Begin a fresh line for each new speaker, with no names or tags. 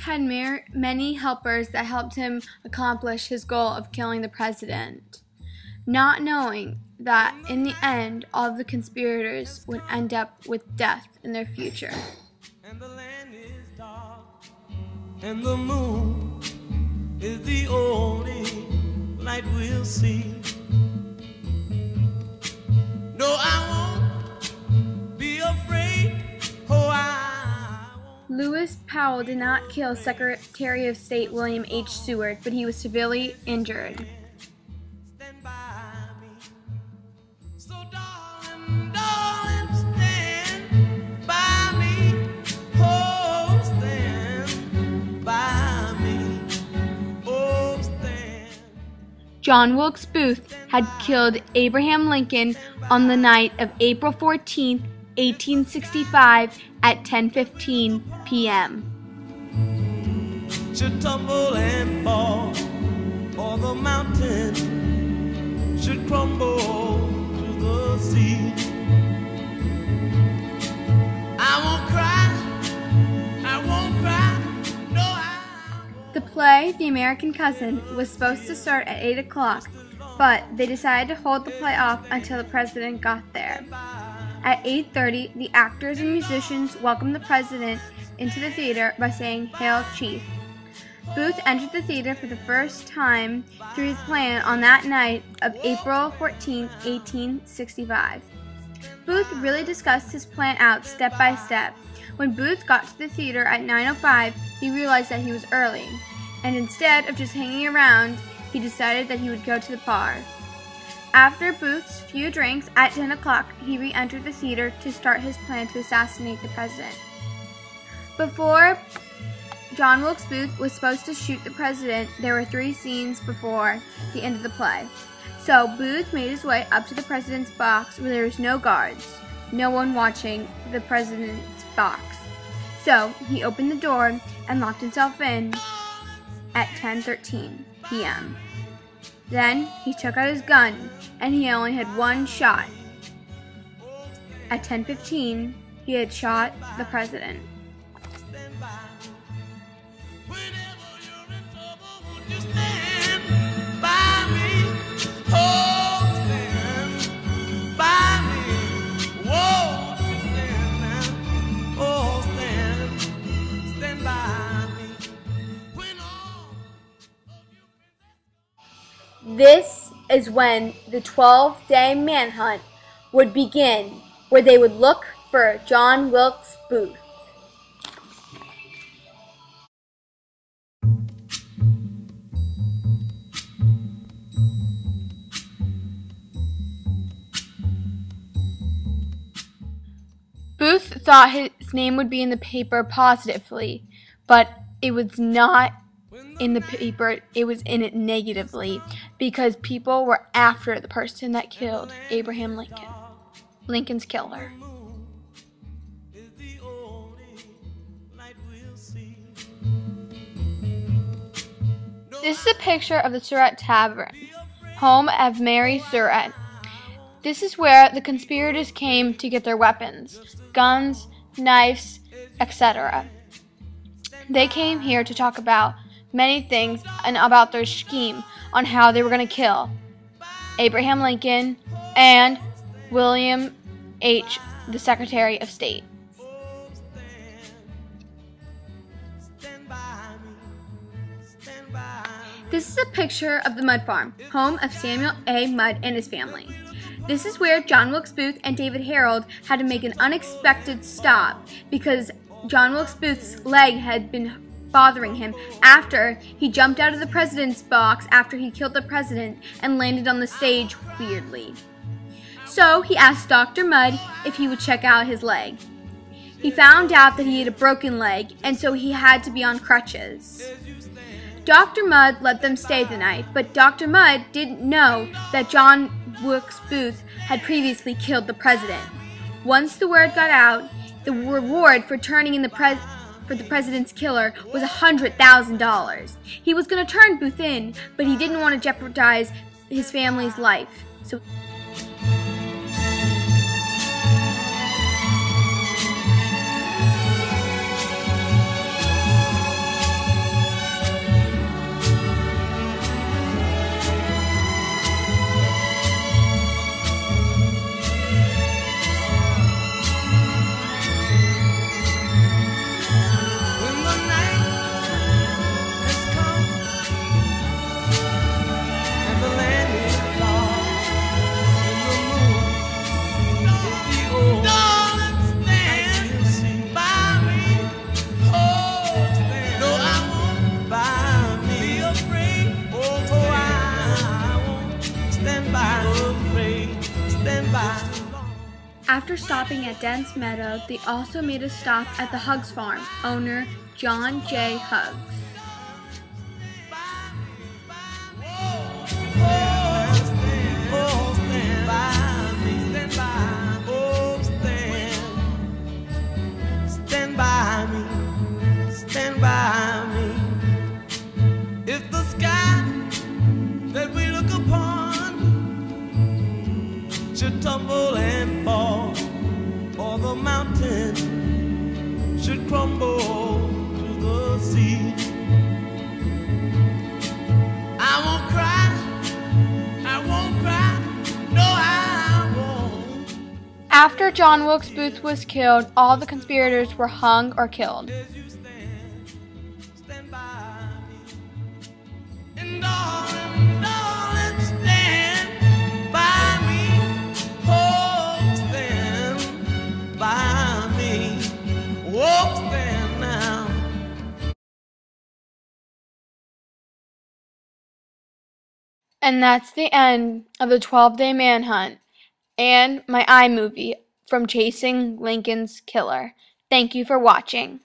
Booth had many helpers that helped him accomplish his goal of killing the president, not knowing that in the end all of the conspirators would end up with death in their future.
And the land is dark, and the moon is the only light we'll see. No, I won't be afraid. Oh, I won't.
Lewis Powell did not kill Secretary of State William H. Seward, but he was severely injured.
Stand by me. So darling, darling, stand by me. Oh, stand by me. Oh, stand.
John Wilkes Booth had killed Abraham Lincoln on the night of April 14, 1865 at 10:15 p.m.
Should tumble and fall, or the mountain should crumble to the sea. I won't cry, no, I won't.
The play, The American Cousin, was supposed to start at 8 o'clock, but they decided to hold the play off until the president got there. At 8:30, the actors and musicians welcomed the president into the theater by saying, "Hail, Chief." Booth entered the theater for the first time through his plan on that night of April 14, 1865. Booth really discussed his plan out step by step. When Booth got to the theater at 9:05, he realized that he was early, and instead of just hanging around, he decided that he would go to the bar. After Booth's few drinks at 10 o'clock, he re-entered the theater to start his plan to assassinate the president. Before John Wilkes Booth was supposed to shoot the president, there were 3 scenes before the end of the play. So Booth made his way up to the president's box where there was no guards, no one watching the president's box. So he opened the door and locked himself in at 10:13 p.m. Then he took out his gun, and he only had one shot. At 10:15, he had shot the president.
Stand by me. Whenever you're in trouble, won't you stand by me? Oh, stand by me. Won't you stand now? Oh, stand by me. When all of you
This is when the 12-day manhunt would begin, where they would look for John Wilkes Booth. Booth thought his name would be in the paper positively, but it was not in the paper, it was in it negatively, because people were after the person that killed Abraham Lincoln, Lincoln's killer.
is the only light we'll see.
This is a picture of the Surratt Tavern, home of Mary Surratt. This is where the conspirators came to get their weapons, guns, knives, etc. They came here to talk about many things and about their scheme on how they were going to kill Abraham Lincoln and William H., the Secretary of State. This is a picture of the Mudd Farm, home of Samuel A. Mudd and his family. This is where John Wilkes Booth and David Harold had to make an unexpected stop because John Wilkes Booth's leg had been bothering him after he jumped out of the president's box after he killed the president and landed on the stage weirdly. So he asked Dr. Mudd if he would check out his leg. He found out that he had a broken leg, and so he had to be on crutches. Dr. Mudd let them stay the night, but Dr. Mudd didn't know that John Wilkes Booth had previously killed the president. Once the word got out, the reward for turning in the president's killer was $100,000. He was going to turn Booth in, but he didn't want to jeopardize his family's life. So stopping at Dent's Meadow, they also made a stop at the Huggs farm, owner John J. Huggs.
Stand by me. If the sky that we look upon should tumble and fall, or the mountain should crumble to the sea, I won't cry, no I won't.
After John Wilkes Booth was killed, all the conspirators were hung or killed.
Stand by me. And darling, stand by me. Oh, stand by me. Oh, stand now.
And that's the end of the 12-day manhunt and my Imovie from Chasing Lincoln's Killer. Thank you for watching.